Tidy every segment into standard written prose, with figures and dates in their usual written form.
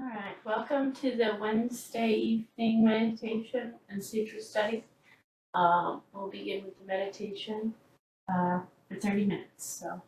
All right, welcome to the Wednesday evening meditation and Sutra study. We'll begin with the meditation for 30 minutes. So,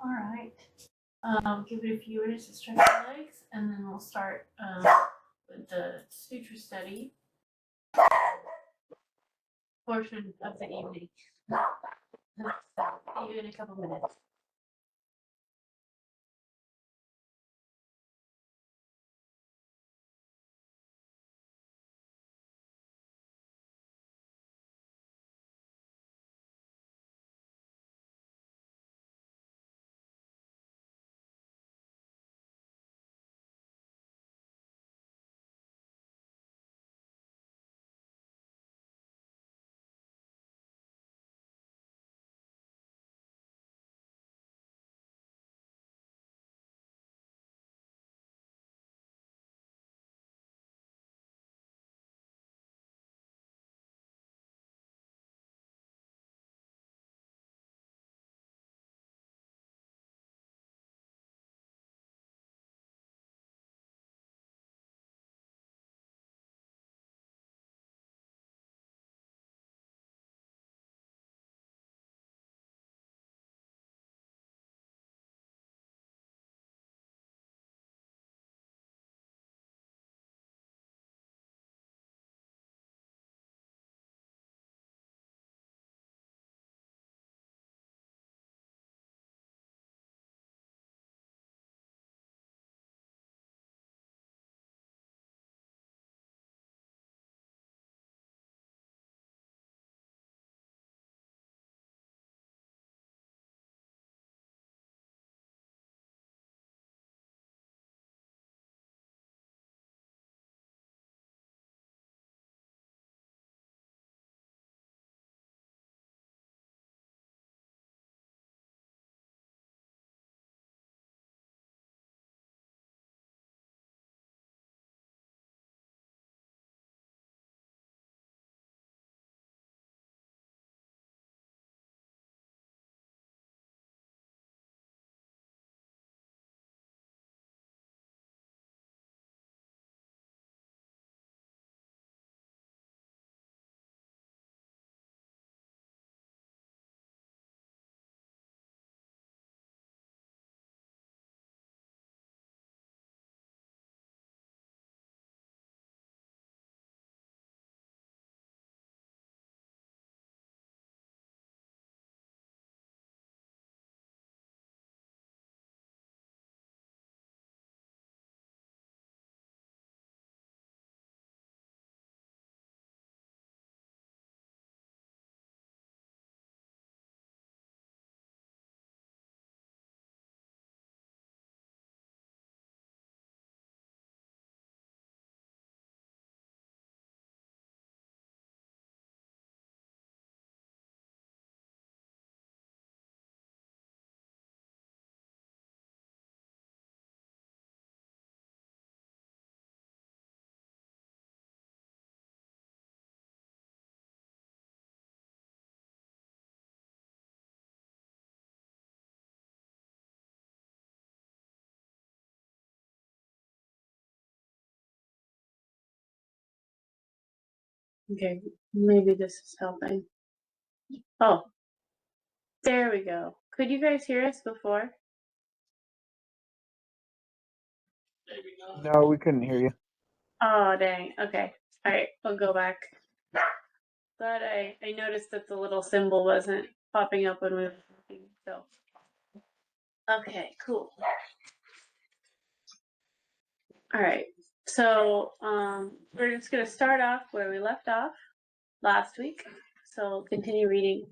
All right. Give it a few minutes to stretch your legs, and then we'll start with the Sutra study portion of the evening. So, see you in a couple minutes. Okay, maybe this is helping. Oh, there we go. Could you guys hear us before? No, we couldn't hear you. Oh, dang. Okay. All right, we'll go back. But I noticed that the little symbol wasn't popping up when we were talking, so. Okay, cool. All right, so we're just gonna start off where we left off last week. So we'll continue reading.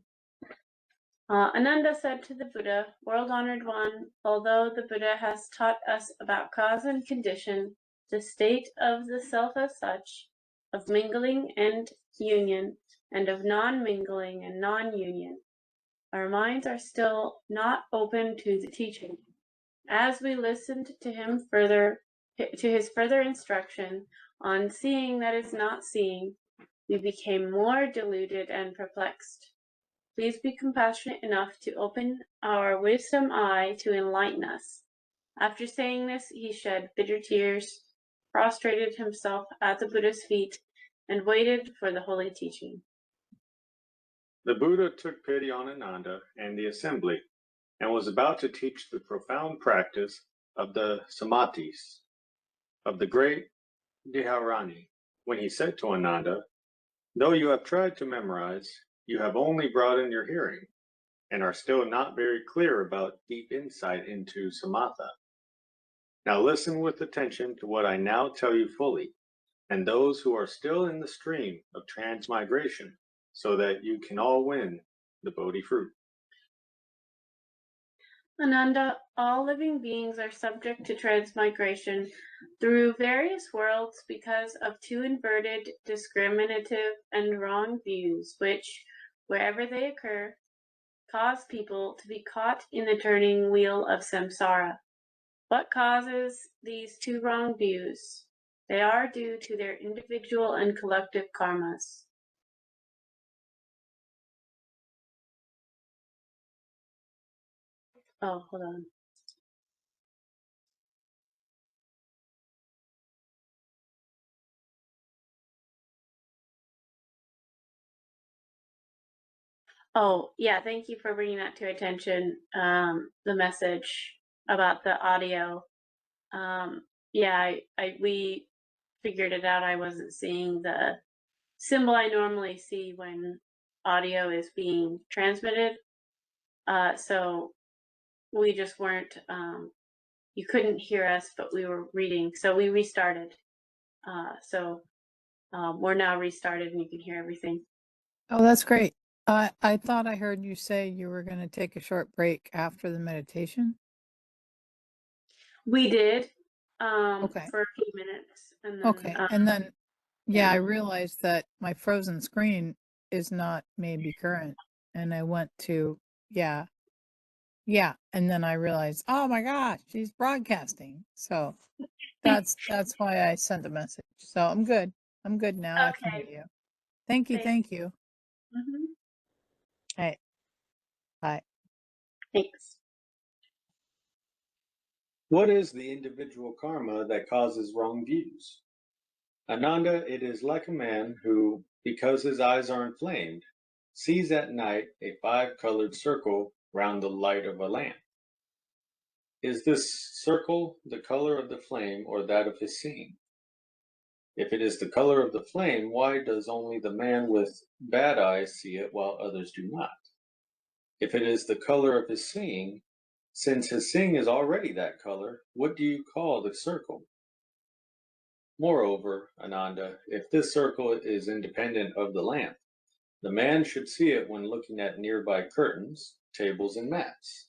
Ananda said to the Buddha, world-honored one, although the Buddha has taught us about cause and condition, the state of the self as such, of mingling and union, and of non-mingling and non-union, our minds are still not open to the teaching. As we listened to him to his further instruction on seeing that is not seeing, we became more deluded and perplexed. Please be compassionate enough to open our wisdom eye to enlighten us. After saying this, he shed bitter tears, prostrated himself at the Buddha's feet, and waited for the holy teaching. The Buddha took pity on Ananda and the assembly and was about to teach the profound practice of the Samathis of the great Dharani, when he said to Ananda, "Though you have tried to memorize, you have only broadened your hearing and are still not very clear about deep insight into samatha. Now listen with attention to what I now tell you fully, and those who are still in the stream of transmigration, so that you can all win the Bodhi fruit." Ananda, all living beings are subject to transmigration through various worlds because of two inverted, discriminative, and wrong views, which, wherever they occur, cause people to be caught in the turning wheel of samsara. What causes these two wrong views? They are due to their individual and collective karmas. Oh, hold on. Oh, yeah, thank you for bringing that to attention, the message about the audio. Yeah, we figured it out. I wasn't seeing the symbol I normally see when audio is being transmitted. So we just weren't, you couldn't hear us, but we were reading. So we restarted. We're now restarted and you can hear everything. Oh, that's great. I thought I heard you say you were going to take a short break after the meditation. We did, Okay. for a few minutes. And then, Okay. And then, yeah. I realized that my frozen screen is not maybe current. And I went to, yeah. And then I realized, oh my gosh, she's broadcasting. So that's why I sent a message. So I'm good. I'm good now. I can hear Okay. you. Thank you. Thanks. Thank you. Mhm. Hey. Bye. Thanks. What is the individual karma that causes wrong views? Ananda, it is like a man who, because his eyes are inflamed, sees at night a 5-colored circle round the light of a lamp. Is this circle the color of the flame or that of his seeing? If it is the color of the flame, why does only the man with bad eyes see it while others do not? If it is the color of his seeing, since his seeing is already that color, what do you call the circle? Moreover, Ananda, if this circle is independent of the lamp, the man should see it when looking at nearby curtains, tables, and mats.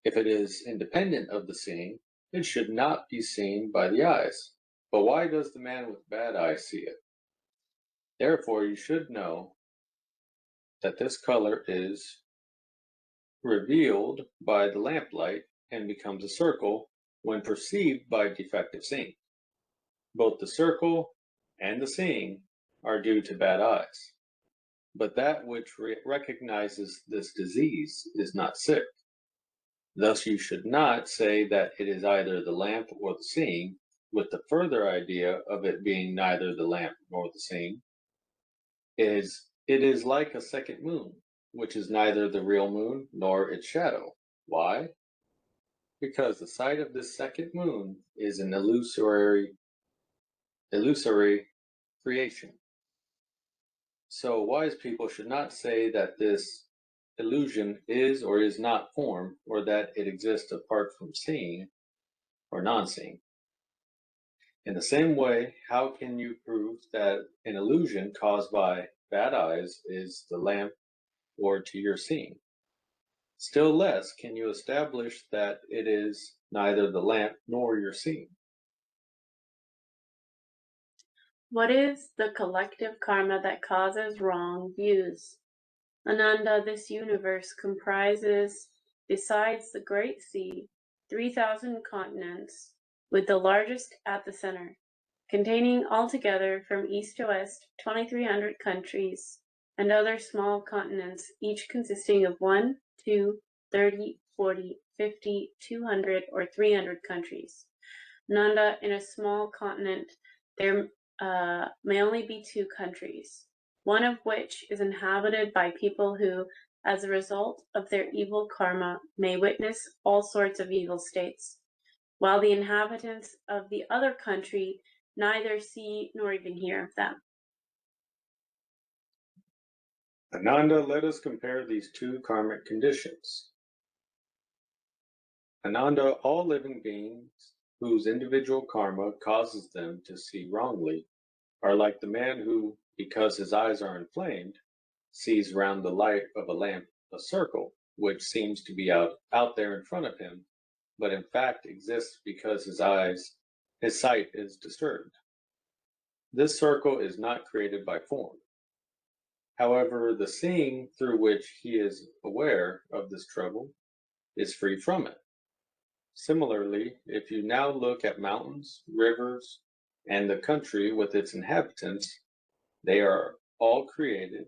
If it is independent of the seeing, it should not be seen by the eyes. But why does the man with bad eyes see it? Therefore, you should know that this color is revealed by the lamplight and becomes a circle when perceived by defective seeing. Both the circle and the seeing are due to bad eyes, but that which recognizes this disease is not sick. Thus you should not say that it is either the lamp or the seeing, with the further idea of it being neither the lamp nor the seeing. It is like a second moon, which is neither the real moon nor its shadow. Why? Because the sight of this second moon is an illusory creation. So wise people should not say that this illusion is or is not form, or that it exists apart from seeing or non-seeing. In the same way, how can you prove that an illusion caused by bad eyes is the lamp or to your seeing? Still less can you establish that it is neither the lamp nor your seeing. What is the collective karma that causes wrong views? Ananda, this universe comprises, besides the Great Sea, 3,000 continents, with the largest at the center, containing altogether from east to west 2,300 countries, and other small continents, each consisting of 1, 2, 30, 40, 50, 200, or 300 countries. Nanda, in a small continent, there may only be 2 countries, one of which is inhabited by people who, as a result of their evil karma, may witness all sorts of evil states, while the inhabitants of the other country neither see nor even hear of them. Ananda, let us compare these two karmic conditions. Ananda, all living beings whose individual karma causes them to see wrongly are like the man who, because his eyes are inflamed, sees round the light of a lamp a circle which seems to be out there in front of him, but in fact exists because his sight is disturbed. This circle is not created by form. However, the seeing through which he is aware of this trouble is free from it. Similarly, if you now look at mountains, rivers, and the country with its inhabitants, they are all created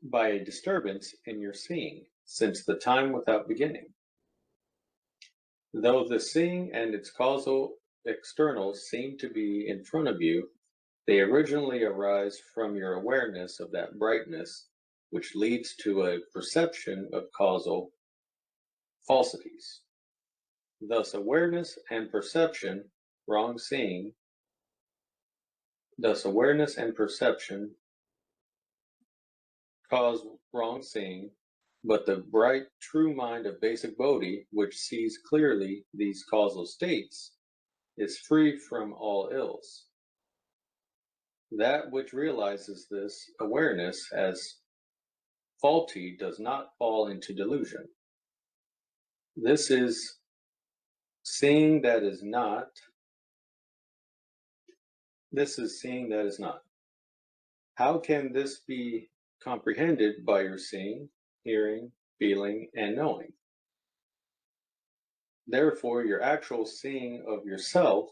by a disturbance in your seeing, since the time without beginning. Though the seeing and its causal externals seem to be in front of you, they originally arise from your awareness of that brightness, which leads to a perception of causal falsities. Thus, awareness and perception, wrong seeing, cause wrong seeing, but the bright, true mind of basic Bodhi, which sees clearly these causal states, is free from all ills. That which realizes this awareness as faulty does not fall into delusion. This is seeing that is not. This is seeing that is not. How can this be comprehended by your seeing, hearing, feeling, and knowing? Therefore, your actual seeing of yourself,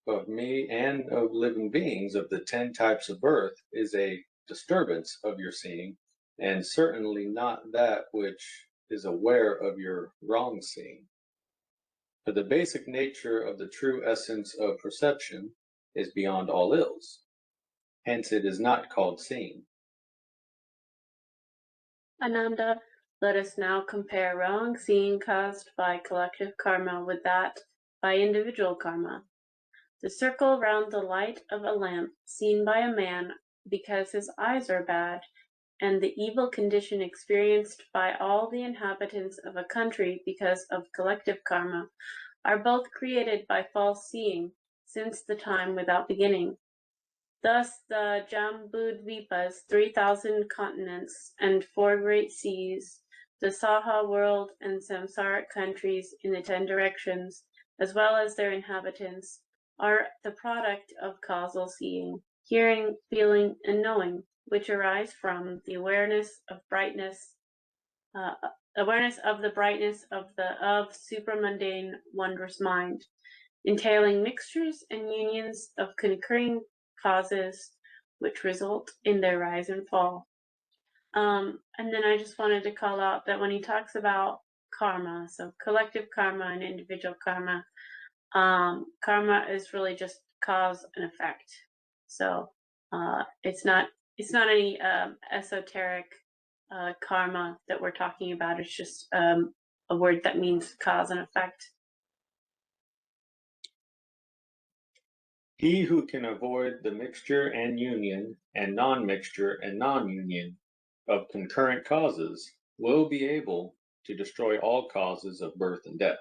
of me, and of living beings of the 10 types of birth is a disturbance of your seeing, and certainly not that which is aware of your wrong seeing. For the basic nature of the true essence of perception is beyond all ills. Hence it is not called seeing. Ananda, let us now compare wrong seeing caused by collective karma with that by individual karma. The circle round the light of a lamp seen by a man because his eyes are bad, and the evil condition experienced by all the inhabitants of a country because of collective karma, are both created by false seeing since the time without beginning. Thus the Jambudvipas, 3,000 continents and 4 great seas, the Saha world and samsaric countries in the 10 directions, as well as their inhabitants, are the product of causal seeing, hearing, feeling, and knowing, which arise from the awareness of brightness, awareness of the brightness of supramundane wondrous mind, entailing mixtures and unions of concurring causes which result in their rise and fall. And then I just wanted to call out that when he talks about karma, so collective karma and individual karma, karma is really just cause and effect. So it's not any esoteric karma that we're talking about. It's just a word that means cause and effect. He who can avoid the mixture and union and non-mixture and non-union of concurrent causes will be able to destroy all causes of birth and death,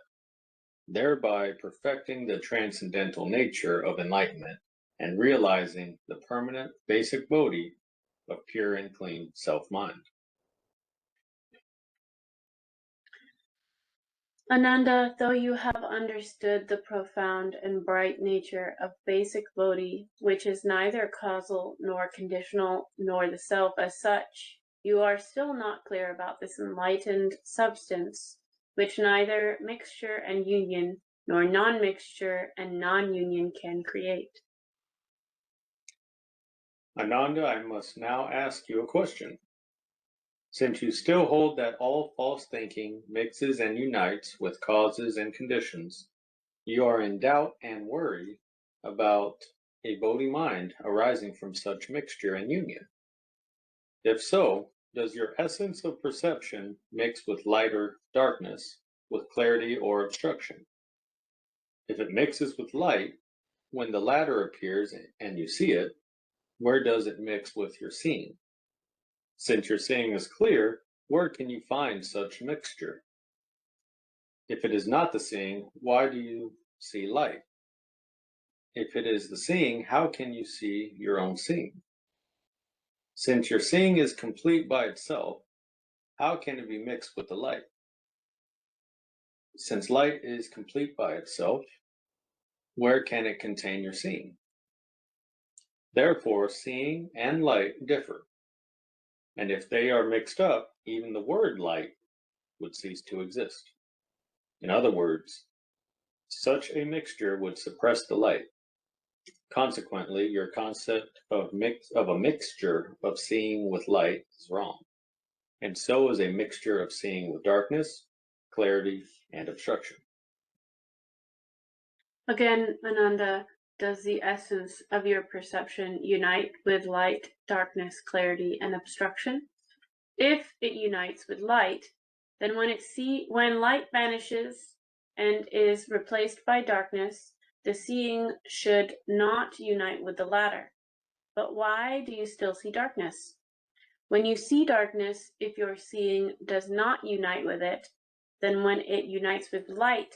thereby perfecting the transcendental nature of enlightenment and realizing the permanent basic Bodhi of pure and clean self-mind. Ananda, though you have understood the profound and bright nature of basic Bodhi, which is neither causal nor conditional nor the self as such, you are still not clear about this enlightened substance, which neither mixture and union nor non-mixture and non-union can create. Ananda, I must now ask you a question. Since you still hold that all false thinking mixes and unites with causes and conditions, you are in doubt and worry about a Bodhi mind arising from such mixture and union. If so, does your essence of perception mix with light or darkness, with clarity or obstruction? If it mixes with light, when the latter appears and you see it, where does it mix with your seeing? Since your seeing is clear, where can you find such mixture? If it is not the seeing, why do you see light? If it is the seeing, how can you see your own seeing? Since your seeing is complete by itself, how can it be mixed with the light? Since light is complete by itself, where can it contain your seeing? Therefore, seeing and light differ, and if they are mixed up, even the word light would cease to exist. In other words, such a mixture would suppress the light. Consequently, your concept of a mixture of seeing with light is wrong, and so is a mixture of seeing with darkness, clarity, and obstruction. Again, Ananda, does the essence of your perception unite with light, darkness, clarity, and obstruction? If it unites with light, then when light vanishes and is replaced by darkness, the seeing should not unite with the latter. But why do you still see darkness? When you see darkness, if your seeing does not unite with it, then when it unites with light,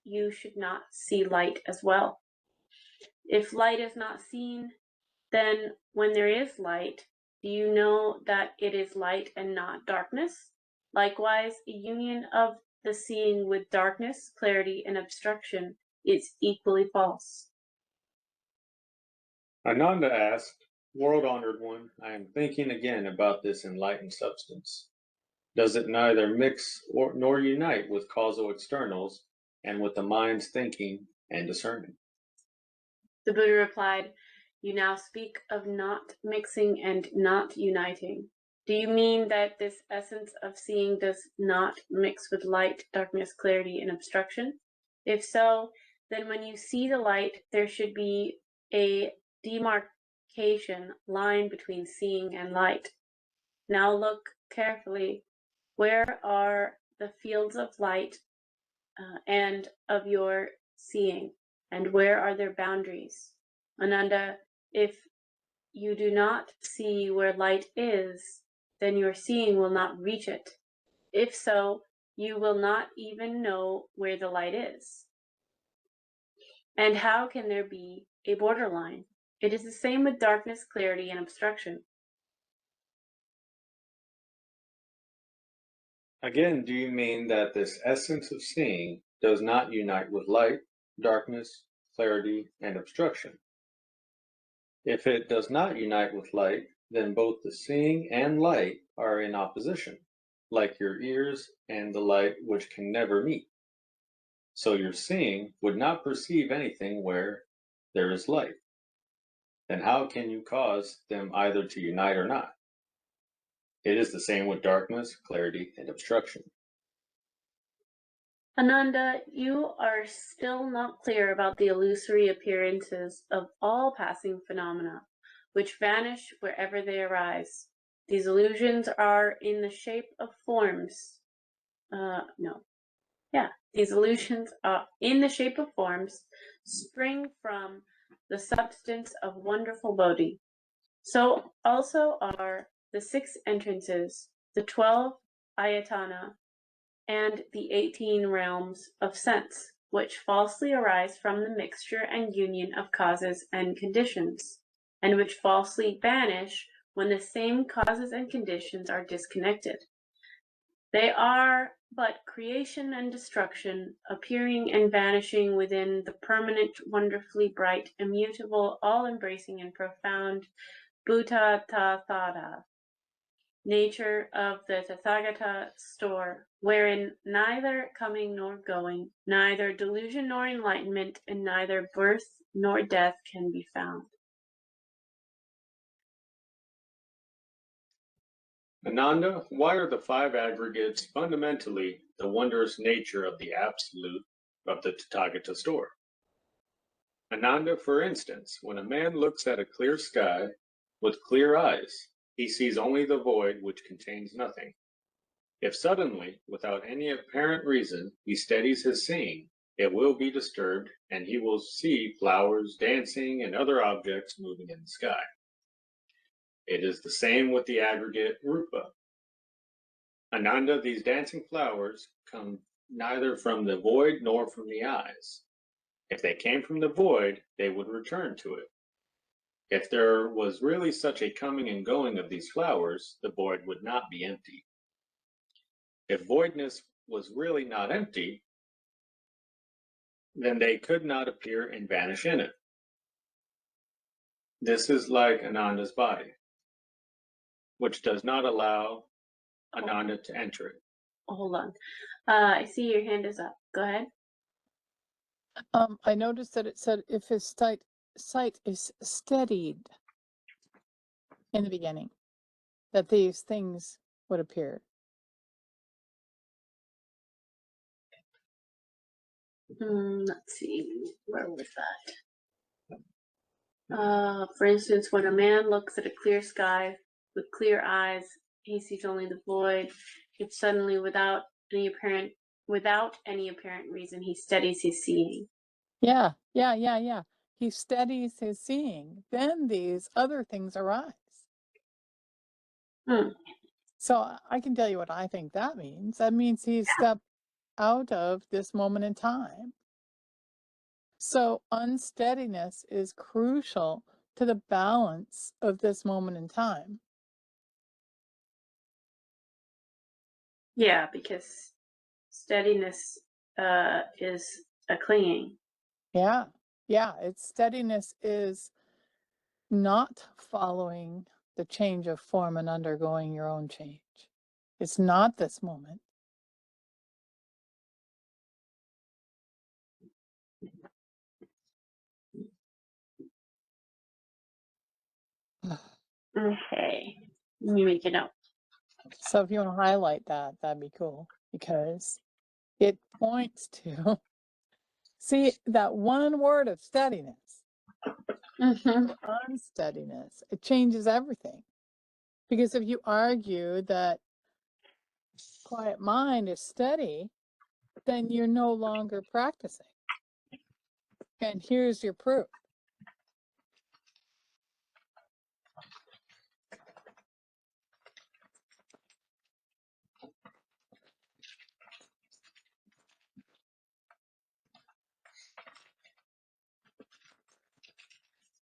you should not see light as well. If light is not seen, then when there is light, do you know that it is light and not darkness? Likewise, a union of the seeing with darkness, clarity, and obstruction is equally false. Ananda asked, World Honored One, I am thinking again about this enlightened substance. Does it neither mix nor unite with causal externals and with the mind's thinking and discerning? The Buddha replied, You now speak of not mixing and not uniting. Do you mean that this essence of seeing does not mix with light, darkness, clarity, and obstruction? If so, then when you see the light, there should be a demarcation line between seeing and light. Now look carefully. Where are the fields of light and of your seeing, and where are their boundaries? Ananda, if you do not see where light is, then your seeing will not reach it. If so, you will not even know where the light is. And how can there be a borderline? It is the same with darkness, clarity, and obstruction. Again, do you mean that this essence of seeing does not unite with light, darkness, clarity, and obstruction? If it does not unite with light, then both the seeing and light are in opposition, like your ears and the light which can never meet. So your seeing would not perceive anything where there is light. Then how can you cause them either to unite or not? It is the same with darkness, clarity, and obstruction. Ananda, you are still not clear about the illusory appearances of all passing phenomena, which vanish wherever they arise. These illusions are in the shape of forms. These illusions are in the shape of forms, spring from the substance of wonderful Bodhi. So also are the 6 entrances, the 12 ayatana, and the 18 realms of sense, which falsely arise from the mixture and union of causes and conditions, and which falsely vanish when the same causes and conditions are disconnected. They are but creation and destruction, appearing and vanishing within the permanent, wonderfully bright, immutable, all-embracing and profound Bhuta-tathata nature of the Tathagata store, wherein neither coming nor going, neither delusion nor enlightenment, and neither birth nor death can be found. Ananda, why are the 5 aggregates fundamentally the wondrous nature of the absolute of the Tathagata store? Ananda, for instance, when a man looks at a clear sky with clear eyes, he sees only the void which contains nothing. If suddenly, without any apparent reason, he steadies his seeing, it will be disturbed, and he will see flowers dancing and other objects moving in the sky. It is the same with the aggregate rupa. Ananda, these dancing flowers come neither from the void nor from the eyes. If they came from the void, they would return to it. If there was really such a coming and going of these flowers, the void would not be empty. If voidness was really not empty, then they could not appear and vanish in it. This is like Ananda's body, which does not allow Ananda to enter it. Hold on. I see your hand is up. Go ahead. I noticed that it said if his sight is steadied in the beginning, that these things would appear. Let's see. Where was that? For instance, when a man looks at a clear sky with clear eyes, he sees only the void. If suddenly, without any apparent reason, he steadies his seeing. Yeah. He steadies his seeing. Then these other things arise. So I can tell you what I think that means. That means he's stepped out of this moment in time. So unsteadiness is crucial to the balance of this moment in time. Yeah, because steadiness is a clinging. Yeah. Its steadiness is not following the change of form and undergoing your own change. It's not this moment. Okay. Let me make a note. So if you want to highlight that, that'd be cool, because it points to, see, that one word of steadiness, unsteadiness, it changes everything. Because if you argue that quiet mind is steady, then you're no longer practicing. And here's your proof.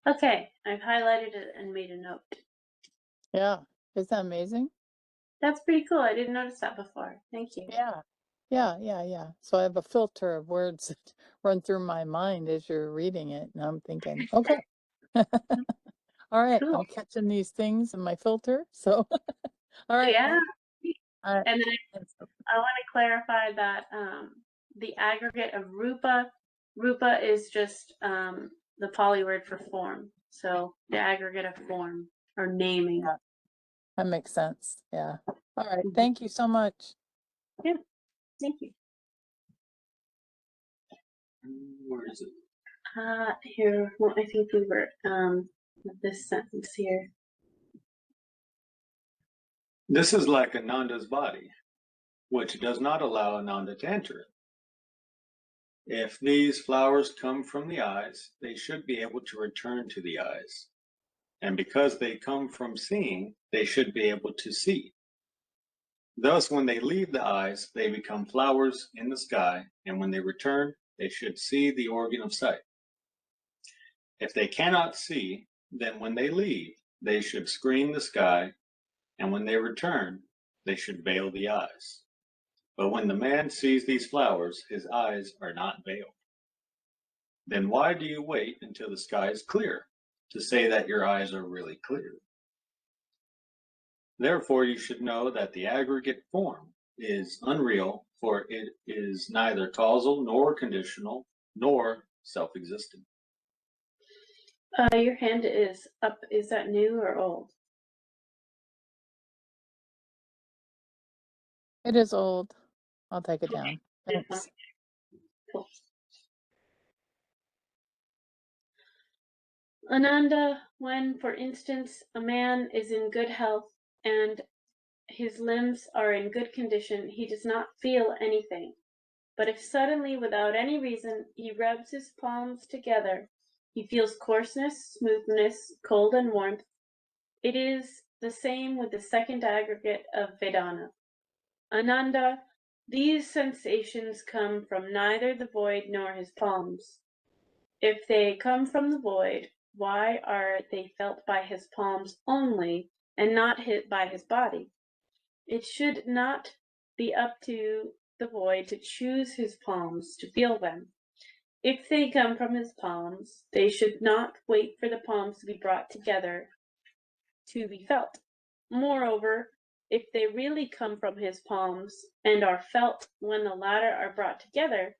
Okay, I've highlighted it and made a note. Yeah, isn't that amazing? That's pretty cool. I didn't notice that before. Thank you. Yeah. So I have a filter of words that run through my mind as you're reading it, and I'm thinking, okay. All right, Cool. I'm catching these things in my filter. So, all right. Yeah. All right. And then I want to clarify that the aggregate of rupa is just the Pali word for form. So the aggregate of form or naming. Yeah, that makes sense. Yeah. All right. Thank you so much. Yeah. Thank you. Where is it? Here, well, I think we were this sentence here. This is like Ananda's body, which does not allow Ananda to enter it. If these flowers come from the eyes, they should be able to return to the eyes. And because they come from seeing, they should be able to see. Thus, when they leave the eyes, they become flowers in the sky, and when they return, they should see the organ of sight. If they cannot see, then when they leave, they should screen the sky, and when they return, they should veil the eyes. But when the man sees these flowers, his eyes are not veiled. Then why do you wait until the sky is clear to say that your eyes are really clear? Therefore, you should know that the aggregate form is unreal, for it is neither causal nor conditional nor self-existent. Your hand is up. Is that new or old? It is old. I'll take it down. Thanks. Cool. Ananda, when, for instance, a man is in good health and his limbs are in good condition, he does not feel anything. But if suddenly, without any reason, he rubs his palms together, he feels coarseness, smoothness, cold and warmth. It is the same with the second aggregate of Vedana. Ananda, these sensations come from neither the void nor his palms. If they come from the void, why are they felt by his palms only and not hit by his body? It should not be up to the void to choose his palms to feel them. If they come from his palms, they should not wait for the palms to be brought together to be felt. Moreover, if they really come from his palms and are felt when the latter are brought together,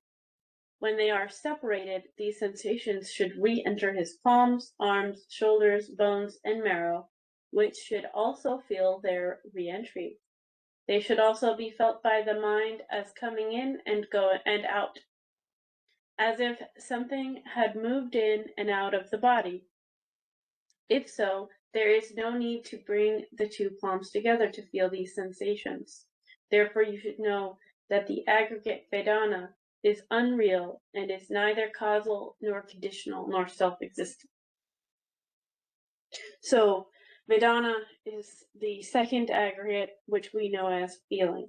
when they are separated, these sensations should re-enter his palms, arms, shoulders, bones, and marrow, which should also feel their re-entry. They should also be felt by the mind as coming in and out, as if something had moved in and out of the body. If so, there is no need to bring the two palms together to feel these sensations. Therefore, you should know that the aggregate Vedana is unreal and is neither causal nor conditional nor self-existent. So, Vedana is the second aggregate, which we know as feeling.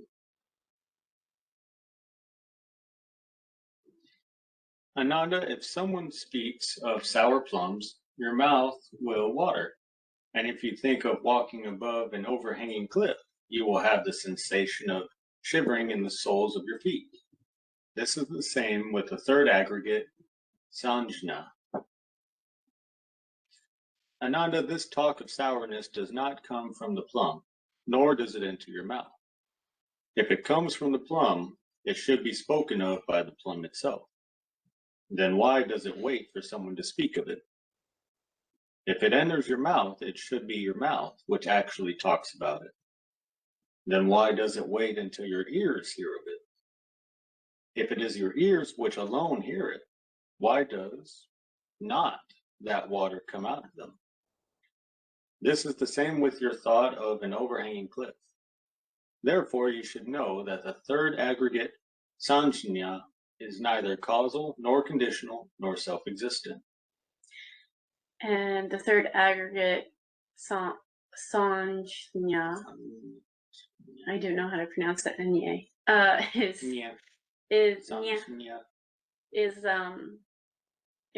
Ananda, if someone speaks of sour plums, your mouth will water. And if you think of walking above an overhanging cliff, you will have the sensation of shivering in the soles of your feet. This is the same with the third aggregate, sanjna. Ananda, this talk of sourness does not come from the plum, nor does it enter your mouth. If it comes from the plum, it should be spoken of by the plum itself. Then why does it wait for someone to speak of it? If it enters your mouth, it should be your mouth which actually talks about it. Then why does it wait until your ears hear of it? If it is your ears which alone hear it, why does not that water come out of them? This is the same with your thought of an overhanging cliff. Therefore, you should know that the third aggregate, sanjna, is neither causal nor conditional nor self-existent. And the third aggregate, sanjna, I don't know how to pronounce that,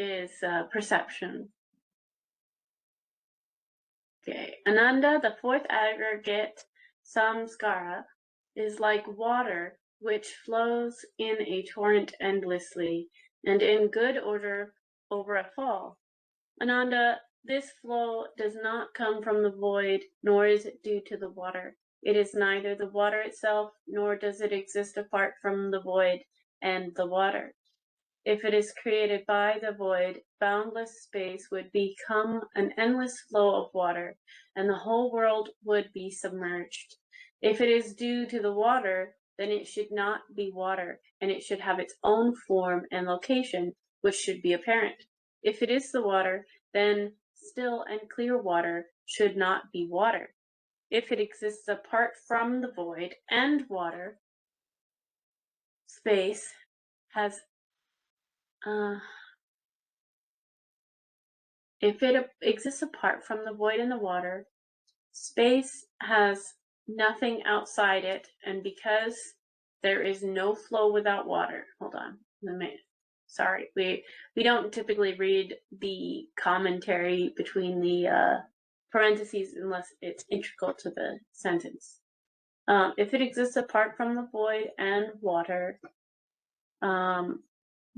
is perception. Okay, Ananda, the fourth aggregate, samskara, is like water which flows in a torrent endlessly and in good order over a fall. Ananda, this flow does not come from the void, nor is it due to the water. It is neither the water itself, nor does it exist apart from the void and the water. If it is created by the void, boundless space would become an endless flow of water, and the whole world would be submerged. If it is due to the water, then it should not be water, and it should have its own form and location, which should be apparent. If it is the water, then still and clear water should not be water. If it exists apart from the void and water, space has if it exists apart from the void and the water, space has nothing outside it, and because there is no flow without water, hold on, sorry, we don't typically read the commentary between the parentheses unless it's integral to the sentence. If it exists apart from the void and water,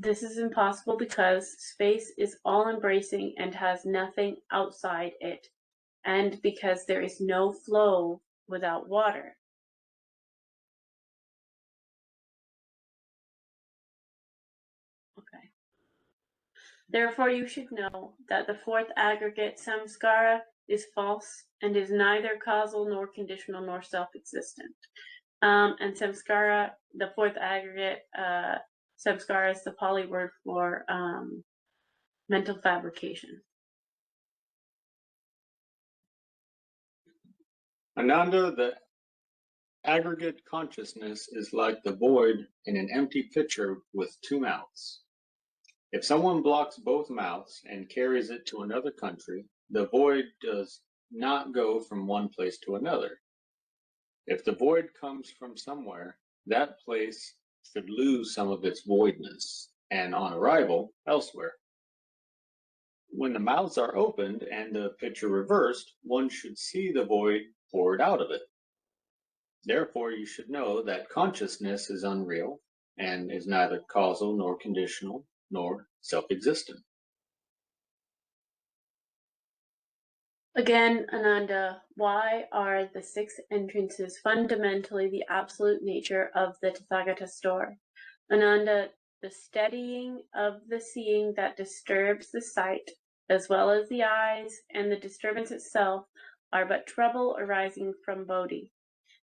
this is impossible because space is all-embracing and has nothing outside it, and because there is no flow without water. Okay. Therefore, you should know that the fourth aggregate, samskara, is false and is neither causal nor conditional nor self-existent. And samskara, the fourth aggregate, samskara is the Pali word for mental fabrication. Ananda, the aggregate consciousness is like the void in an empty pitcher with two mouths. If someone blocks both mouths and carries it to another country, the void does not go from one place to another. If the void comes from somewhere, that place should lose some of its voidness, and on arrival, elsewhere. When the mouths are opened and the pitcher reversed, one should see the void poured out of it. Therefore, you should know that consciousness is unreal and is neither causal nor conditional nor self-existent. Again, Ananda, why are the 6 entrances fundamentally the absolute nature of the Tathagata store? Ananda, the steadying of the seeing that disturbs the sight, as well as the eyes, and the disturbance itself are but trouble arising from bodhi.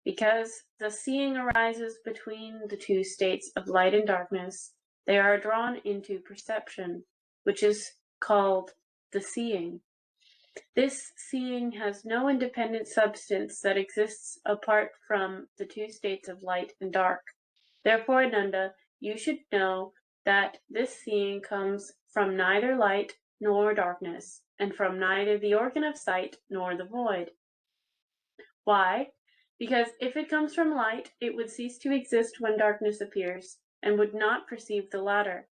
Because the seeing arises between the 2 states of light and darkness, they are drawn into perception, which is called the seeing. This seeing has no independent substance that exists apart from the 2 states of light and dark. Therefore, Ananda, you should know that this seeing comes from neither light nor darkness, and from neither the organ of sight nor the void. Why? Because if it comes from light, it would cease to exist when darkness appears, and would not perceive the latter.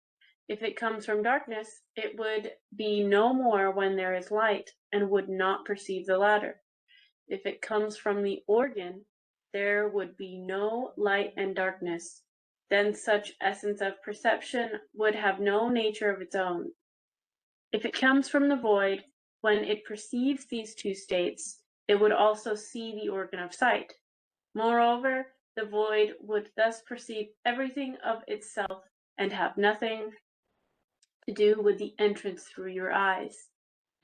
If it comes from darkness, it would be no more when there is light, and would not perceive the latter. If it comes from the organ, there would be no light and darkness. Then such essence of perception would have no nature of its own. If it comes from the void, when it perceives these 2 states, it would also see the organ of sight. Moreover, the void would thus perceive everything of itself and have nothing to do with the entrance through your eyes.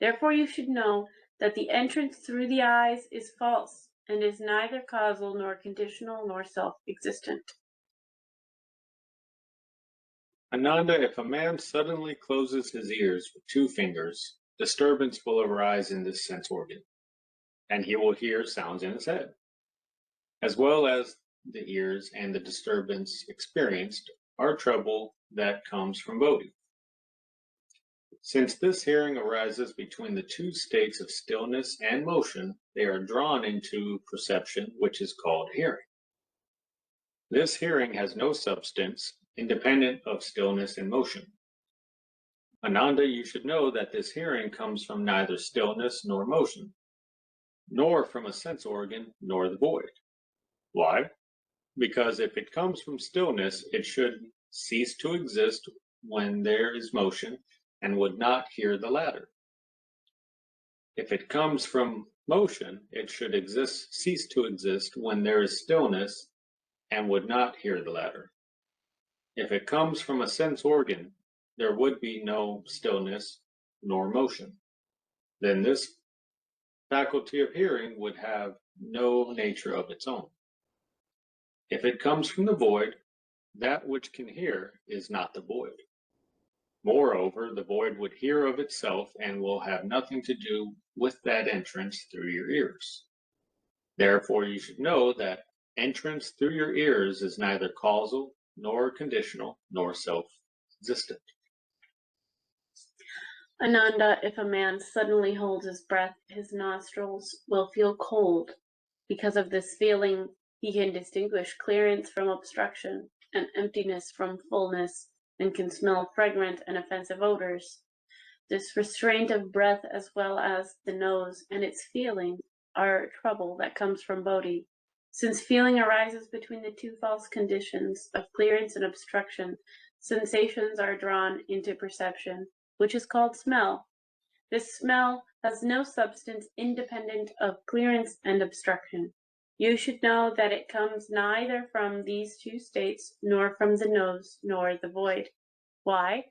Therefore, you should know that the entrance through the eyes is false and is neither causal nor conditional nor self-existent. Ananda, if a man suddenly closes his ears with 2 fingers, disturbance will arise in this sense organ, and he will hear sounds in his head. As well as the ears and the disturbance experienced are trouble that comes from bodhi. Since this hearing arises between the 2 states of stillness and motion, they are drawn into perception, which is called hearing. This hearing has no substance, independent of stillness and motion. Ananda, you should know that this hearing comes from neither stillness nor motion, nor from a sense organ nor the void. Why? Because if it comes from stillness, it should cease to exist when there is motion and would not hear the latter. If it comes from motion, it should cease to exist when there is stillness and would not hear the latter. If it comes from a sense organ, there would be no stillness nor motion. Then this faculty of hearing would have no nature of its own. If it comes from the void, that which can hear is not the void. Moreover, the void would hear of itself and will have nothing to do with that entrance through your ears. Therefore, you should know that entrance through your ears is neither causal, nor conditional, nor self-existent. Ananda, if a man suddenly holds his breath, his nostrils will feel cold. Because of this feeling, he can distinguish clearance from obstruction and emptiness from fullness, and can smell fragrant and offensive odors. This restraint of breath, as well as the nose and its feeling, are trouble that comes from bodhi. Since feeling arises between the 2 false conditions of clearance and obstruction, sensations are drawn into perception, which is called smell. This smell has no substance independent of clearance and obstruction. You should know that it comes neither from these 2 states, nor from the nose, nor the void. Why?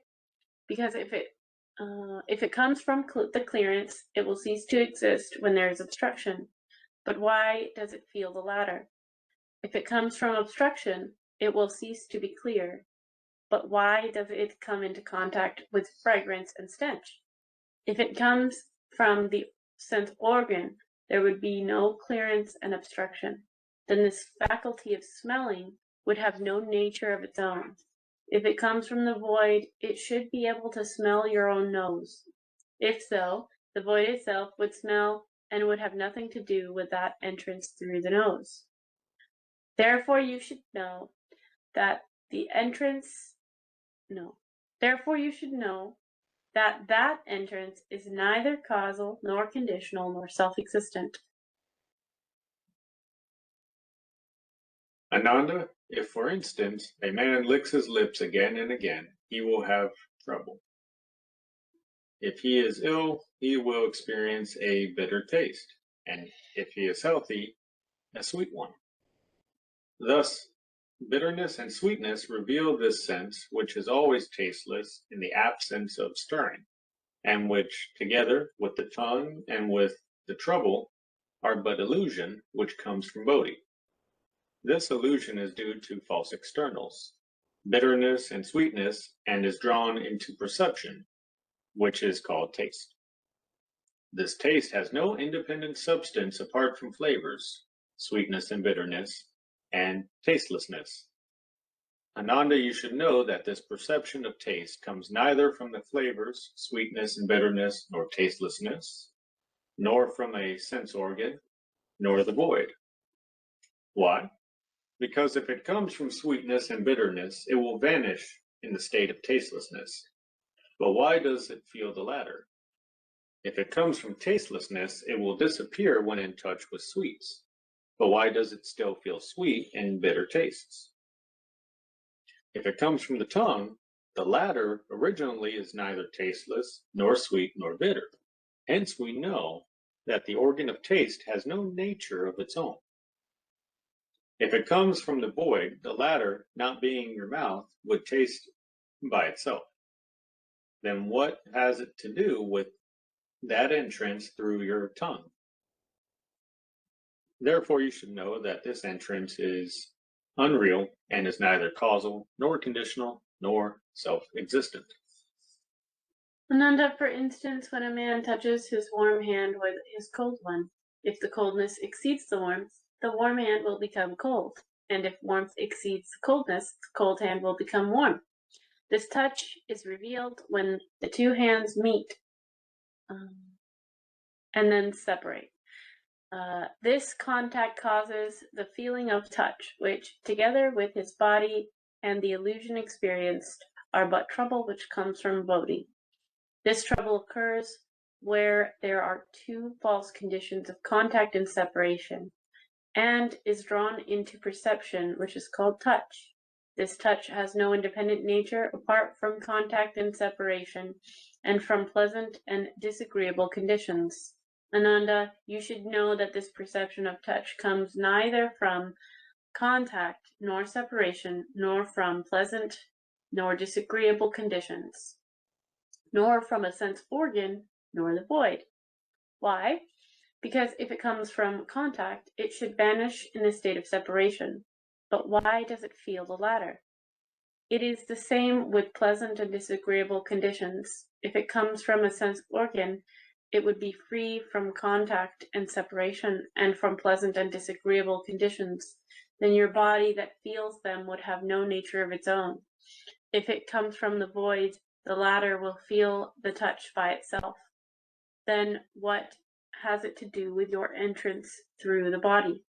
Because if it comes from the clearance, it will cease to exist when there is obstruction. But why does it feel the latter? If it comes from obstruction, it will cease to be clear. But why does it come into contact with fragrance and stench? If it comes from the sense organ, there would be no clearance and obstruction. Then this faculty of smelling would have no nature of its own. If it comes from the void, it should be able to smell your own nose. If so, the void itself would smell and would have nothing to do with that entrance through the nose. Therefore, you should know that that entrance is neither causal nor conditional nor self-existent. Ananda, if for instance a man licks his lips again and again, he will have trouble. If he is ill, he will experience a bitter taste, and if he is healthy, a sweet one. Thus, bitterness and sweetness reveal this sense which is always tasteless in the absence of stirring, and which, together with the tongue and with the trouble, are but illusion which comes from bodhi. This illusion is due to false externals, bitterness and sweetness, and is drawn into perception, which is called taste. This taste has no independent substance apart from flavors, sweetness and bitterness, and tastelessness. Ananda, you should know that this perception of taste comes neither from the flavors, sweetness and bitterness, nor tastelessness, nor from a sense organ, nor the void. Why? Because if it comes from sweetness and bitterness, it will vanish in the state of tastelessness. But why does it feel the latter? If it comes from tastelessness, it will disappear when in touch with sweets. But why does it still feel sweet in bitter tastes? If it comes from the tongue, the latter originally is neither tasteless, nor sweet, nor bitter. Hence we know that the organ of taste has no nature of its own. If it comes from the void, the latter, not being your mouth, would taste by itself. Then what has it to do with that entrance through your tongue? Therefore, you should know that this entrance is unreal and is neither causal, nor conditional, nor self-existent. Ananda, for instance, when a man touches his warm hand with his cold one, if the coldness exceeds the warm hand will become cold, and if warmth exceeds the coldness, the cold hand will become warm. This touch is revealed when the two hands meet and then separate. This contact causes the feeling of touch, which, together with his body and the illusion experienced, are but trouble which comes from bodhi. This trouble occurs where there are two false conditions of contact and separation, and is drawn into perception, which is called touch. This touch has no independent nature apart from contact and separation, and from pleasant and disagreeable conditions. Ananda, you should know that this perception of touch comes neither from contact nor separation, nor from pleasant nor disagreeable conditions, nor from a sense organ, nor the void. Why? Because if it comes from contact, it should vanish in the state of separation. But why does it feel the latter? It is the same with pleasant and disagreeable conditions. If it comes from a sense organ, it would be free from contact and separation and from pleasant and disagreeable conditions. Then your body that feels them would have no nature of its own. If it comes from the void, the latter will feel the touch by itself. Then what has it to do with your entrance through the body?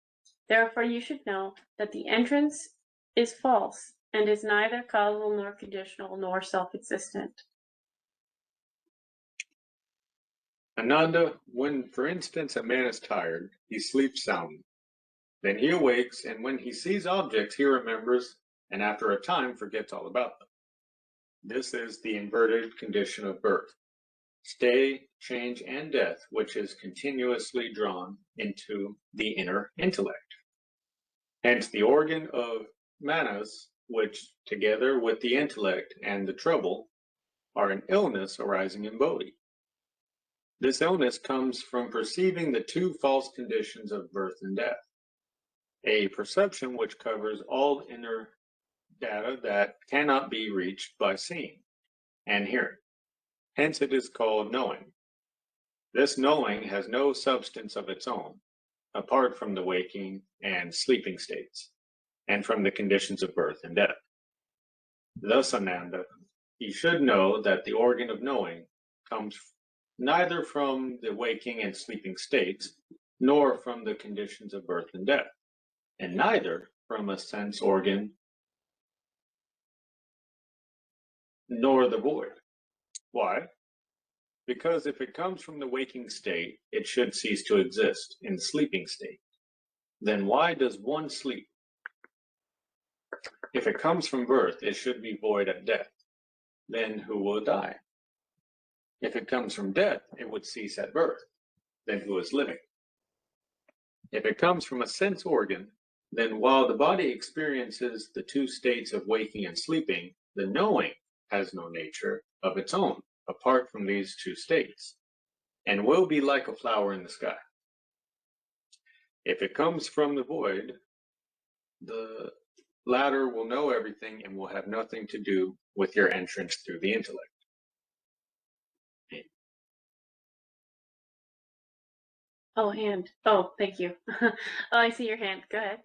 Therefore, you should know that the entrance is false and is neither causal nor conditional nor self-existent. Ananda, when, for instance, a man is tired, he sleeps soundly. Then he awakes, and when he sees objects, he remembers, and after a time forgets all about them. This is the inverted condition of birth, stay, change, and death, which is continuously drawn into the inner intellect. Hence the organ of manas, which, together with the intellect and the trouble, are an illness arising in bodhi. This illness comes from perceiving the two false conditions of birth and death, a perception which covers all inner data that cannot be reached by seeing and hearing. Hence it is called knowing. This knowing has no substance of its own, apart from the waking and sleeping states, and from the conditions of birth and death. Thus, Ananda, you should know that the organ of knowing comes neither from the waking and sleeping states, nor from the conditions of birth and death, and neither from a sense organ, nor the void. Why? Because if it comes from the waking state, it should cease to exist in the sleeping state. Then why does one sleep? If it comes from birth, it should be void at death. Then who will die? If it comes from death, it would cease at birth. Then who is living? If it comes from a sense organ, then while the body experiences the two states of waking and sleeping, the knowing has no nature of its own apart from these two states, and will be like a flower in the sky. If it comes from the void, the latter will know everything and will have nothing to do with your entrance through the intellect. Oh, hand. Oh, thank you. Oh, I see your hand. Go ahead.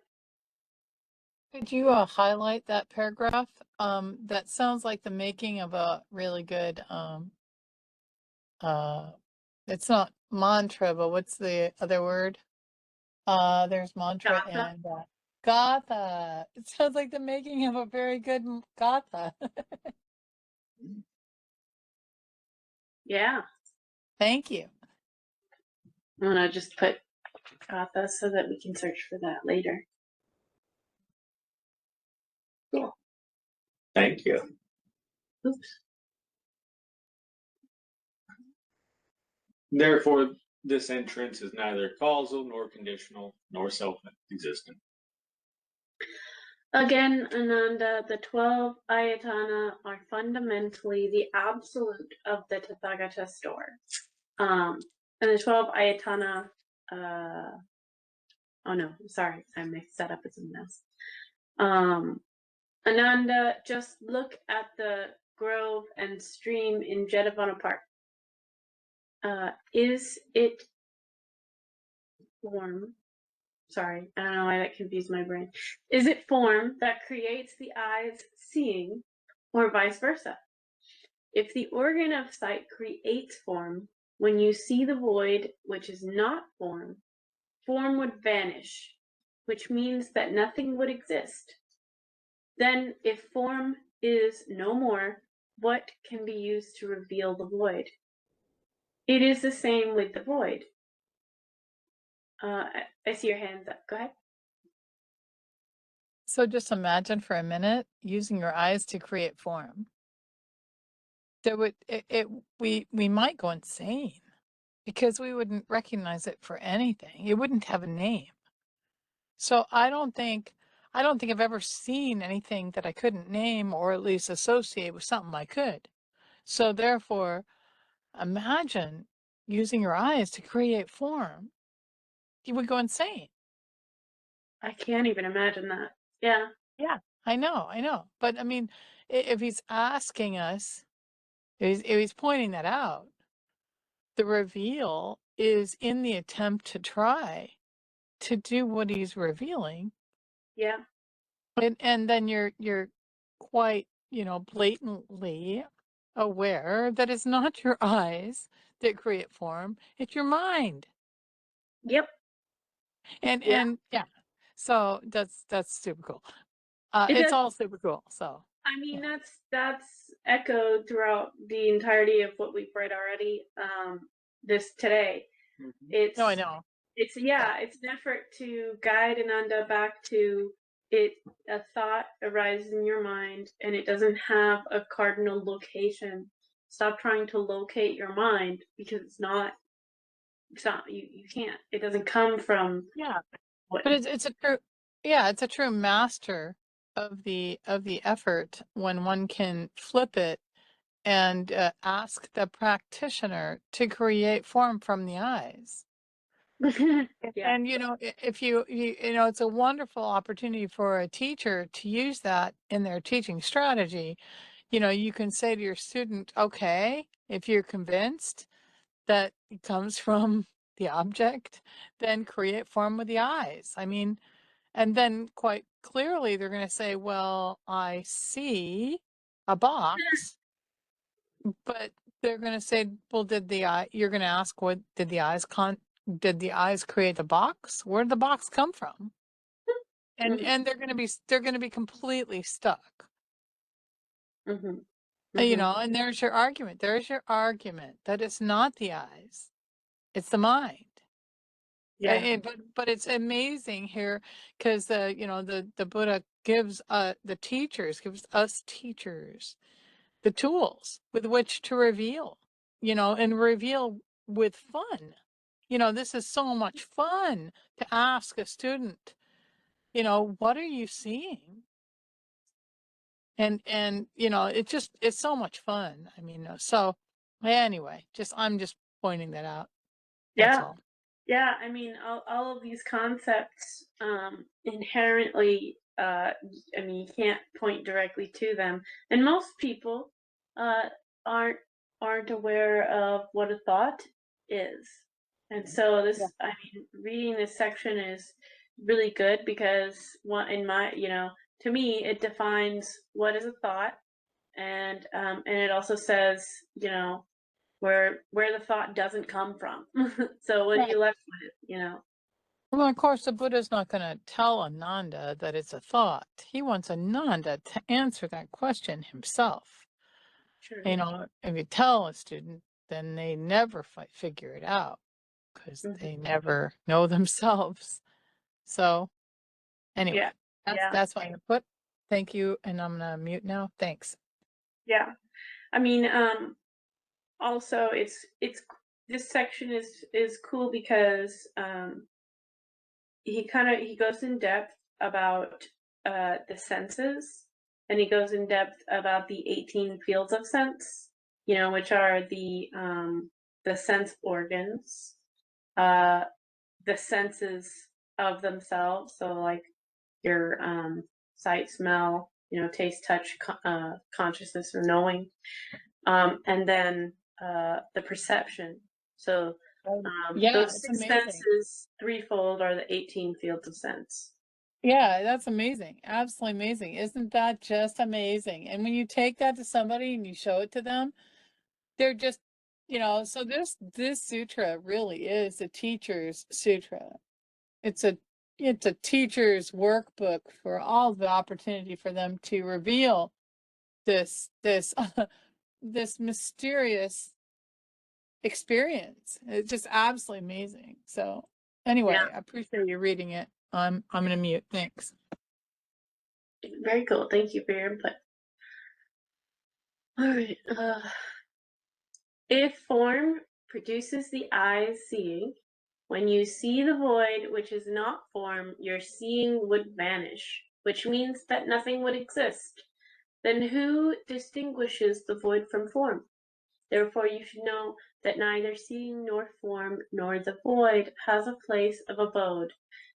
Could you highlight that paragraph? That sounds like the making of a really good it's not mantra, but what's the other word? There's mantra Gatha. and gatha. It sounds like the making of a very good gatha. Yeah. Thank you. I'm gonna just put Gatha so that we can search for that later. Cool. Thank you. Oops. Therefore, this entrance is neither causal nor conditional nor self-existent. Again, Ananda, the 12 ayatana are fundamentally the absolute of the Tathagata store. And the 12 ayatana, oh no, sorry, I mixed that up with something else. Ananda, just look at the grove and stream in Jetavana Park. Is it form? Sorry, I don't know why that confused my brain. Is it form that creates the eye's seeing, or vice versa? If the organ of sight creates form, when you see the void, which is not form, form would vanish, which means that nothing would exist. Then, if form is no more, what can be used to reveal the void? It is the same with the void. I see your hands up. Go ahead. So just imagine for a minute using your eyes to create form. There would we might go insane because we wouldn't recognize it for anything. It wouldn't have a name. So I don't think I've ever seen anything that I couldn't name or at least associate with something I could. So therefore, imagine using your eyes to create form. You would go insane. I can't even imagine that. Yeah. Yeah, I know. But I mean, if he's asking us, if he's pointing that out, the reveal is in the attempt to try to do what he's revealing. Yeah. And then you're quite, blatantly aware that it's not your eyes that create form, it's your mind. Yep. And yeah, so that's super cool. It's all super cool. So I mean, yeah. that's echoed throughout the entirety of what we've read already. This today, it's No, I know. it's an effort to guide Ananda back to it. A thought arises in your mind, and it doesn't have a cardinal location. Stop trying to locate your mind because it's not. You can't. It doesn't come from. Yeah, What? but it's a true master of the effort when one can flip it and ask the practitioner to create form from the eyes. Yeah. And if you it's a wonderful opportunity for a teacher to use that in their teaching strategy. You can say to your student, okay, if you're convinced, that comes from the object, then create form with the eyes. I mean, and then quite clearly they're going to say, well, I see a box, but they're going to say, well, you're going to ask, what did the eyes create the box? Where did the box come from? And they're going to be completely stuck. Mm-hmm. You Mm-hmm. know, and there's your argument. There's your argument that it's not the eyes, it's the mind. Yeah. But it's amazing here because the Buddha gives gives us teachers the tools with which to reveal, and reveal with fun. This is so much fun to ask a student, what are you seeing? And it's so much fun. I mean, so anyway, I'm just pointing that out. That's Yeah. all. Yeah, I mean, all of these concepts inherently, I mean, you can't point directly to them, and most people uh, aren't aren't aware of what a thought is, and so Yeah. I mean, reading this section is really good because to me, it defines what is a thought, and it also says, where the thought doesn't come from. So what are Right. you left with? Well, of course, the Buddha's not going to tell Ananda that it's a thought. He wants Ananda to answer that question himself. Sure. If you tell a student, then they never figure it out because Mhm. they never know themselves. So anyway, Yeah. that's my input. Thank you, and I'm gonna mute now. Thanks. Yeah. I mean, also it's this section is cool because he goes in depth about the senses, and he goes in depth about the 18 fields of sense, which are the sense organs, uh the senses of themselves. So like your sight, smell, taste, touch, consciousness, or knowing, and then the perception. So Yeah, those it's six amazing. senses, threefold, are the 18 fields of sense. Yeah, that's amazing. Absolutely amazing. Isn't that just amazing? And when you take that to somebody and you show it to them, they're just, so this sutra really is a teacher's sutra. It's a teacher's workbook for all the opportunity for them to reveal this this mysterious experience. It's just absolutely amazing. So anyway, I appreciate you reading it. I'm gonna mute. Thanks. Very cool. Thank you for your input. All right. If form produces the eyes seeing, when you see the void which is not form, your seeing would vanish, which means that nothing would exist. Then who distinguishes the void from form? Therefore you should know that neither seeing nor form nor the void has a place of abode,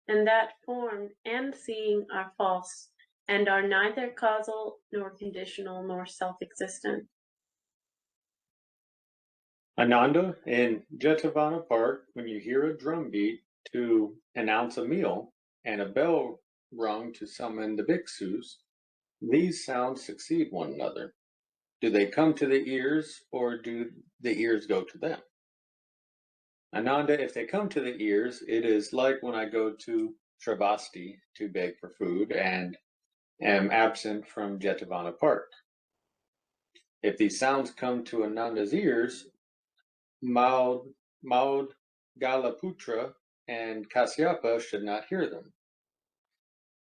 and that form and seeing are false, and are neither causal nor conditional nor self-existent. Ananda, in Jetavana Park, when you hear a drum beat to announce a meal and a bell rung to summon the bhikshus, these sounds succeed one another. Do they come to the ears, or do the ears go to them? Ananda, if they come to the ears, it is like when I go to Sravasti to beg for food and am absent from Jetavana Park. If these sounds come to Ananda's ears, Maud, Galaputra, and Kasyapa should not hear them.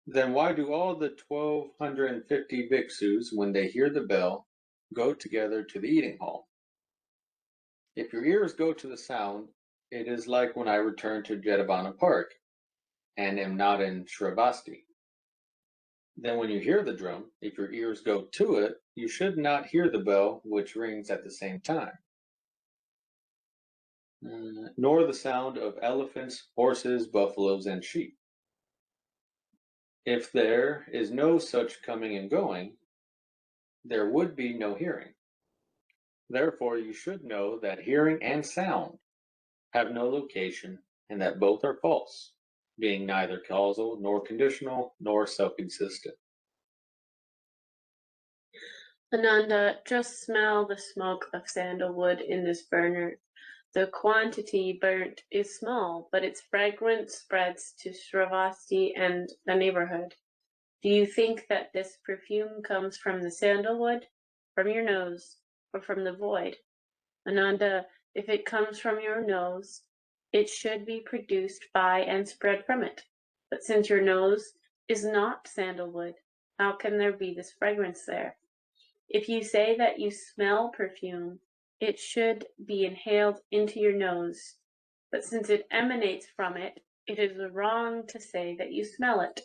Then why do all the 1,250 bhikshus, when they hear the bell, go together to the eating hall? If your ears go to the sound, it is like when I return to Jetavana Park and am not in Shravasti. Then when you hear the drum, if your ears go to it, you should not hear the bell which rings at the same time, nor the sound of elephants, horses, buffaloes, and sheep. If there is no such coming and going, there would be no hearing. Therefore, you should know that hearing and sound have no location and that both are false, being neither causal nor conditional nor self-existent. Ananda, just smell the smoke of sandalwood in this burner. The quantity burnt is small, but its fragrance spreads to Sravasti and the neighborhood. Do you think that this perfume comes from the sandalwood, from your nose, or from the void? Ananda, if it comes from your nose, it should be produced by and spread from it. But since your nose is not sandalwood, how can there be this fragrance there? If you say that you smell perfume, it should be inhaled into your nose. But since it emanates from it, it is wrong to say that you smell it.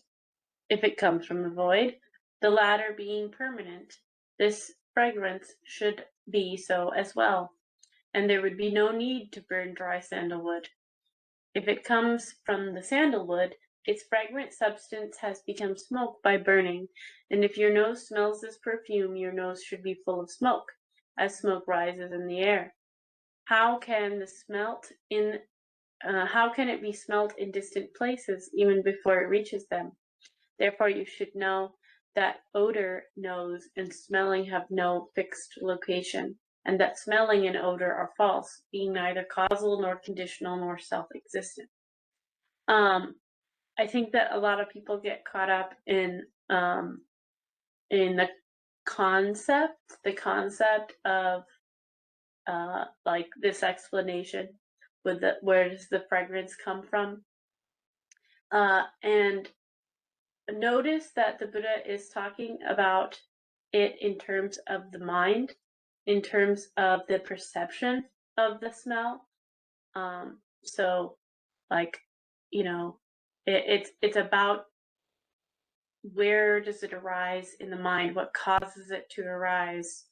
If it comes from the void, the latter being permanent, this fragrance should be so as well, and there would be no need to burn dry sandalwood. If it comes from the sandalwood, its fragrant substance has become smoke by burning, and if your nose smells this perfume, your nose should be full of smoke, as smoke rises in the air. How can it be smelt in distant places even before it reaches them? Therefore, you should know that odor, nose, and smelling have no fixed location, and that smelling and odor are false, being neither causal nor conditional nor self-existent. I think that a lot of people get caught up in the concept of like this explanation with where does the fragrance come from, and notice that the Buddha is talking about it in terms of the mind, in terms of the perception of the smell. So, like, you know, it's about where does it arise in the mind, what causes it to arise,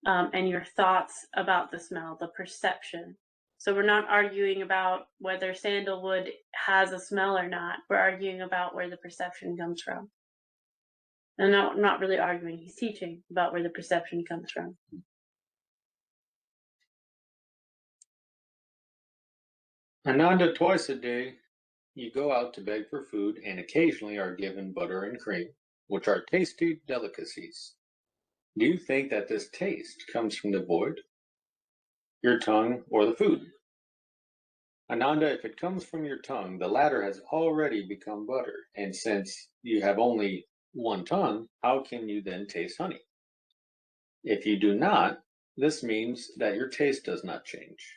and your thoughts about the smell, the perception. So we're not arguing about whether sandalwood has a smell or not. We're arguing about where the perception comes from. And no, not really arguing. He's teaching about where the perception comes from. Ananda, twice a day, you go out to beg for food and occasionally are given butter and cream, which are tasty delicacies. Do you think that this taste comes from the void, your tongue, or the food? Ananda, if it comes from your tongue, the latter has already become butter, and since you have only one tongue, how can you then taste honey? If you do not, this means that your taste does not change.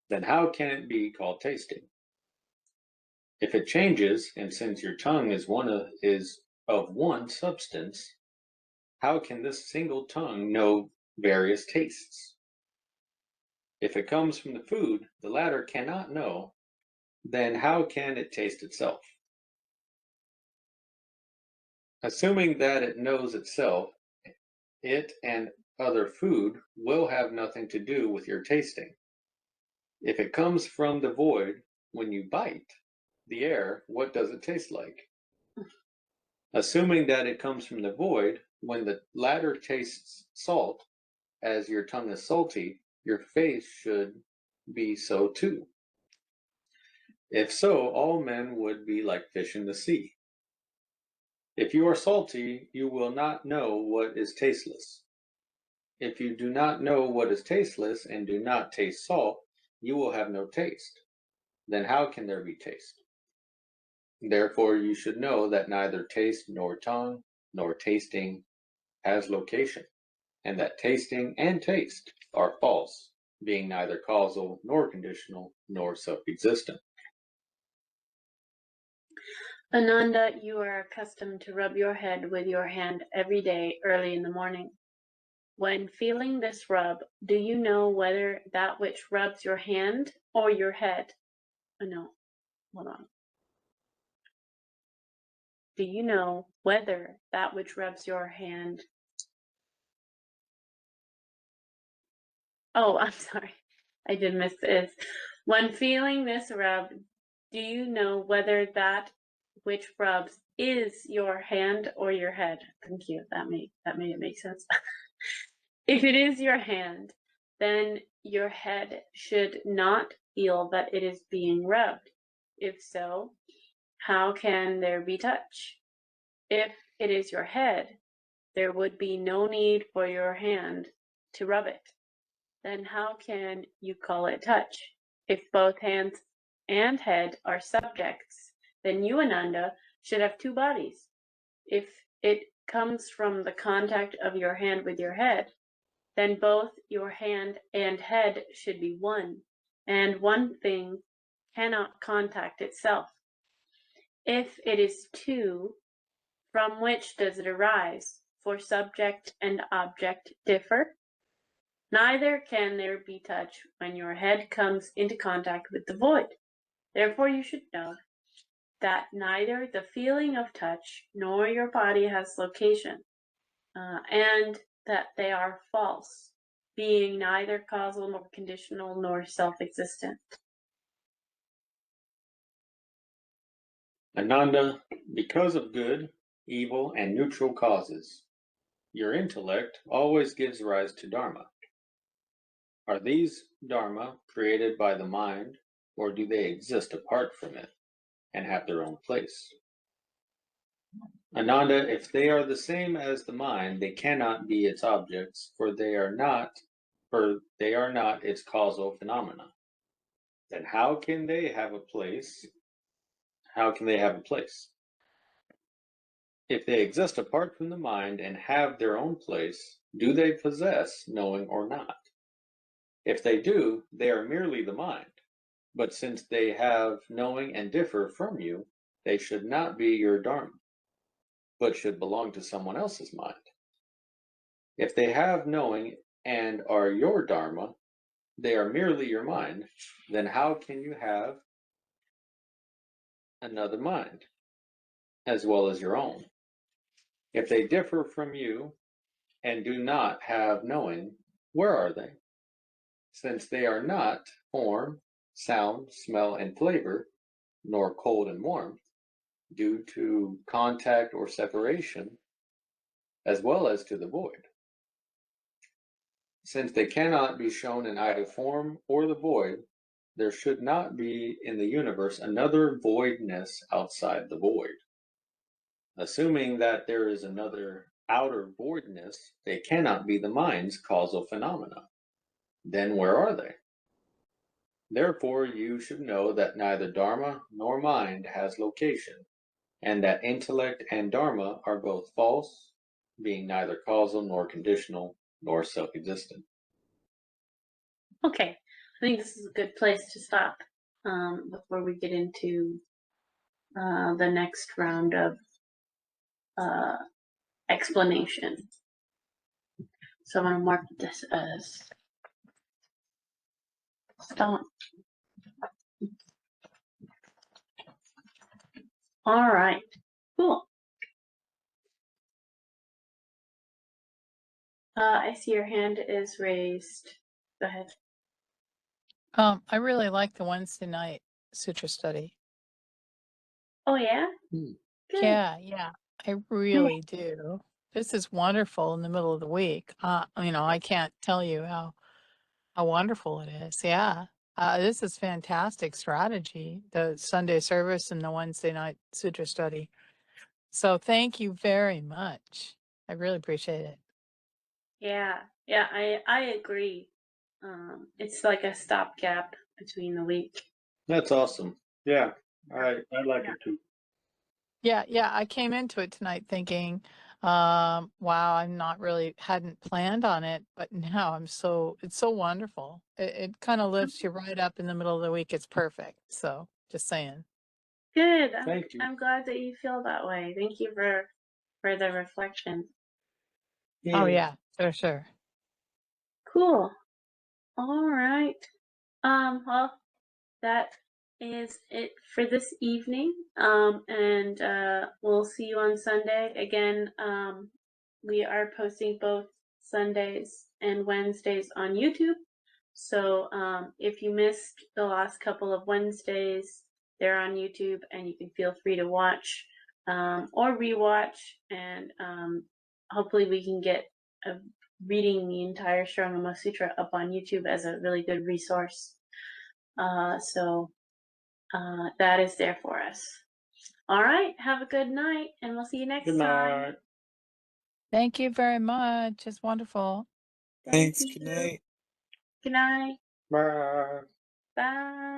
Then how can it be called tasting? If it changes, and since your tongue is of one substance, how can this single tongue know various tastes? If it comes from the food, the latter cannot know, then how can it taste itself? Assuming that it knows itself, it and other food will have nothing to do with your tasting. If it comes from the void, when you bite the air, what does it taste like? Assuming that it comes from the void, when the latter tastes salt, as your tongue is salty, your face should be so too. If so, all men would be like fish in the sea. If you are salty, you will not know what is tasteless. If you do not know what is tasteless and do not taste salt, you will have no taste. Then how can there be taste? Therefore, you should know that neither taste nor tongue nor tasting has location, and that tasting and taste are false, being neither causal nor conditional nor self-existent. Ananda, you are accustomed to rub your head with your hand every day early in the morning. When feeling this rub, do you know whether that which rubs your hand or your head? Oh, no, hold on. Do you know whether that which rubs your hand? Oh, I'm sorry. I did miss this. When feeling this rub, do you know whether that which rubs is your hand or your head? Thank you. That made it make sense. If it is your hand, then your head should not feel that it is being rubbed. If so, how can there be touch? If it is your head, there would be no need for your hand to rub it. Then how can you call it touch? If both hands and head are subjects, then you, Ananda, should have two bodies. If it comes from the contact of your hand with your head, then both your hand and head should be one, and one thing cannot contact itself. If it is two, from which does it arise? For subject and object differ. Neither can there be touch when your head comes into contact with the void. Therefore, you should know that neither the feeling of touch nor your body has location, and that they are false, being neither causal nor conditional nor self-existent. Ananda, because of good, evil, and neutral causes, your intellect always gives rise to Dharma. Are these Dharma created by the mind, or do they exist apart from it and have their own place? Ananda, if they are the same as the mind, they cannot be its objects, for they are not its causal phenomena. Then how can they have a place? How can they have a place? If they exist apart from the mind and have their own place, do they possess knowing or not? If they do, they are merely the mind. But since they have knowing and differ from you, they should not be your Dharma, but should belong to someone else's mind. If they have knowing and are your Dharma, they are merely your mind, then how can you have another mind as well as your own? If they differ from you and do not have knowing, where are they? Since they are not form, sound, smell, and flavor, nor cold and warmth, due to contact or separation, as well as to the void. Since they cannot be shown in either form or the void, there should not be in the universe another voidness outside the void. Assuming that there is another outer voidness, they cannot be the mind's causal phenomena. Then where are they? Therefore, you should know that neither Dharma nor mind has location, and that intellect and Dharma are both false, being neither causal nor conditional nor self-existent. Okay, I think this is a good place to stop before we get into the next round of explanation. So I'm going to mark this as stop. All right, cool. I see your hand is raised. Go ahead. I really like the Wednesday night Sutra study. Oh, yeah? Hmm. Good. Yeah, I really do. This is wonderful in the middle of the week. I can't tell you how wonderful it is. Yeah. This is fantastic strategy, the Sunday service and the Wednesday night Sutra study. So thank you very much. I really appreciate it. Yeah, I agree. It's like a stopgap between the week. That's awesome. Yeah, I like it too. Yeah, I came into it tonight thinking, wow, I'm not really hadn't planned on it, but now it's so wonderful. It kind of lifts you right up in the middle of the week. It's perfect. So just saying. Good. Thank you. I'm glad that you feel that way. Thank you for the reflection. Oh yeah, sure. Cool. All right. Well, that is it for this evening. And we'll see you on Sunday. Again, we are posting both Sundays and Wednesdays on YouTube. So if you missed the last couple of Wednesdays, they're on YouTube and you can feel free to watch or rewatch, and hopefully we can get reading the entire Shurangama Sutra up on YouTube as a really good resource. So that is there for us. All right, have a good night, and we'll see you next Good time. night. Thank you very much. It's wonderful. Thank Thanks. Good you. night. Good night. Bye. Bye.